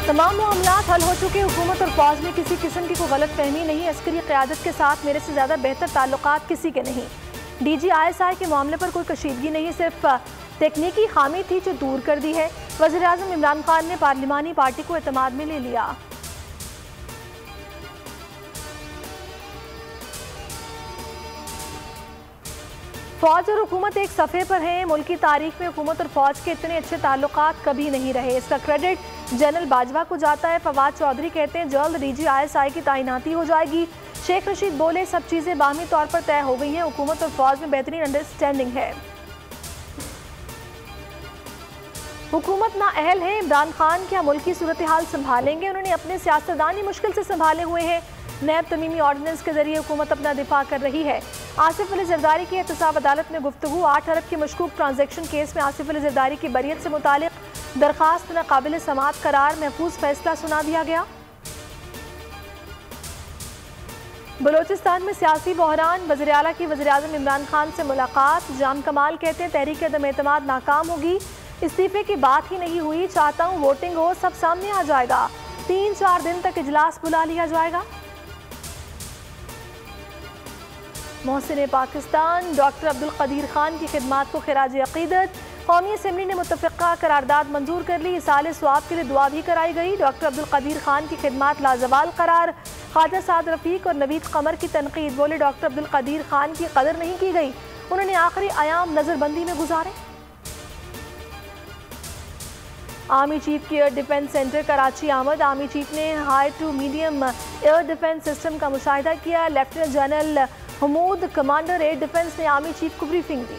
तमाम मामलात हल हो चुके। हुकूमत और फौज में किसी किस्म की कोई गलत फहमी नहीं। अस्करी क़यादत के साथ मेरे से ज़्यादा बेहतर ताल्लुकात किसी के नहीं। DG ISI के मामले पर कोई कशीदगी नहीं, सिर्फ तकनीकी खामी थी जो दूर कर दी है। वज़ीर-ए-आज़म इमरान खान ने पार्लिमानी पार्टी को एतमाद में ले लिया। फौज और हुकूमत एक सफ़े पर हैं। मुल्क की तारीख में हुकूमत और फौज के इतने अच्छे ताल्लुकात कभी नहीं रहे। इसका क्रेडिट जनरल बाजवा को जाता है। फवाद चौधरी कहते हैं जल्द DG ISI की तैनाती हो जाएगी। शेख रशीद बोले सब चीज़ें बाहमी तौर पर तय हो गई हैं। हुकूमत और फौज में बेहतरीन अंडरस्टैंडिंग है। हुकूमत नाअहल है। इमरान खान क्या मुल्क की सूरत हाल संभालेंगे? उन्होंने अपने सियासतदान ही मुश्किल से संभाले हुए हैं। नैब तमीमी ऑर्डिनेंस के जरिए हुकूमत अपना दिफा कर रही है। आसिफ अली जरदारी की एहतसाब अदालत में गुफ्तगू। 8 अरब के मशकूक ट्रांजैक्शन केस में आसिफ अली जरदारी की बरियत से मुतालिक दरखास्त नाकाबिल समात करार महफूज फैसला सुना दिया गया। बलोचिस्तान में सियासी बहरान। वज़ीर आला की वज़ीर-ए-आज़म इमरान खान से मुलाकात। जाम कमाल कहते हैं तहरीक अदम एतमाद नाकाम होगी, इस्तीफे की बात ही नहीं हुई। चाहता हूँ वोटिंग हो, सब सामने आ जाएगा। 3-4 दिन तक इजलास बुला लिया जाएगा। मोहसिन पाकिस्तान डॉक्टर अब्दुल कदीर खान की खिदमात को खिराज अकीदत। कौमी असम्बली ने मुतफ़िक़ा करारदाद मंजूर कर ली। इसाले स्वाब के लिए दुआ भी कराई गई। डॉक्टर अब्दुल कदीर खान की खिदमात लाजवाल करार। ख्वाजा साद रफ़ीक और नवीद कमर की तनकीद। बोले डॉक्टर अब्दुल कदीर खान की कदर नहीं की गई, उन्होंने आखिरी आयाम नज़रबंदी में गुजारे। आर्मी चीफ की एयर डिफेंस सेंटर कराची आमद। आर्मी चीफ ने high to medium air defence system का मुशाहिदा किया। Lieutenant general Hamood commander air defence ने आर्मी चीफ को ब्रीफिंग दी।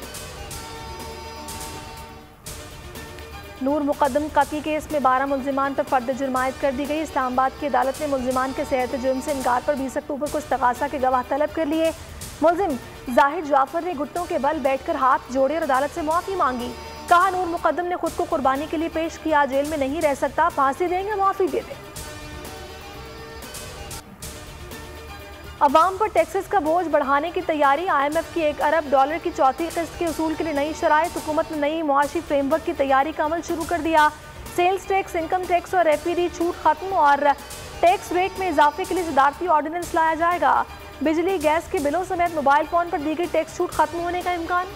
नूर मुकदम कत्ल केस में 12 मुल्जिमान पर फर्द जुर्मायत कर दी गई। इस्लामाबाद की अदालत ने मुल्जिमान के सेहत जुर्म से इनकार पर 20 अक्टूबर को इस्तगासा के गवाह तलब कर लिए। मुल्जिम जाहिर जाफर ने घुटनों के बल बैठकर हाथ जोड़े और अदालत से माफ़ी मांगी। कहा नूर मुकदम ने खुद को कुर्बानी के लिए पेश किया, जेल में नहीं रह सकता, फांसी देंगे, माफी दे दें। अवाम पर टैक्सेस का बोझ बढ़ाने की तैयारी। IMF की $1 अरब की चौथी किस्त के उसूल के लिए नई शराइत। हुकूमत ने नई मुआशी फ्रेमवर्क की तैयारी का अमल शुरू कर दिया। सेल्स टैक्स, इनकम टैक्स और FED छूट खत्म और टैक्स रेट में इजाफे के लिए सदारती ऑर्डिनेंस लाया जाएगा। बिजली गैस के बिलों समेत मोबाइल फोन पर दी गई टैक्स छूट खत्म होने का इम्कान।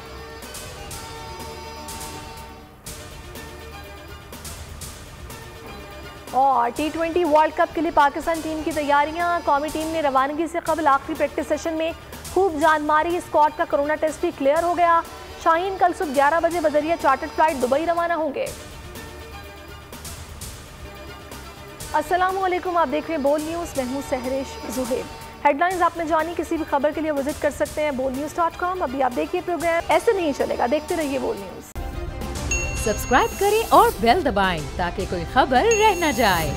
और T20 वर्ल्ड कप के लिए पाकिस्तान टीम की तैयारियां। कौमी टीम ने रवानगी से कबल आखिरी प्रैक्टिस सेशन में खूब जान मारी। स्क्वाड का कोरोना टेस्ट भी क्लियर हो गया। शाहीन कल सुबह 11 बजे बजरिया चार्टर्ड फ्लाइट दुबई रवाना होंगे। अस्सलाम वालेकुम, आप देख रहे हैं बोल न्यूज़। मैं हूं सहरिश जुहेब। हेडलाइंस आपने जानी, किसी भी खबर के लिए विजिट कर सकते हैं bolnews.com। अभी आप देखिए प्रोग्राम, ऐसे नहीं चलेगा, देखते रहिए बोल न्यूज़। सब्सक्राइब करें और बेल दबाएं ताकि कोई खबर रह न जाए।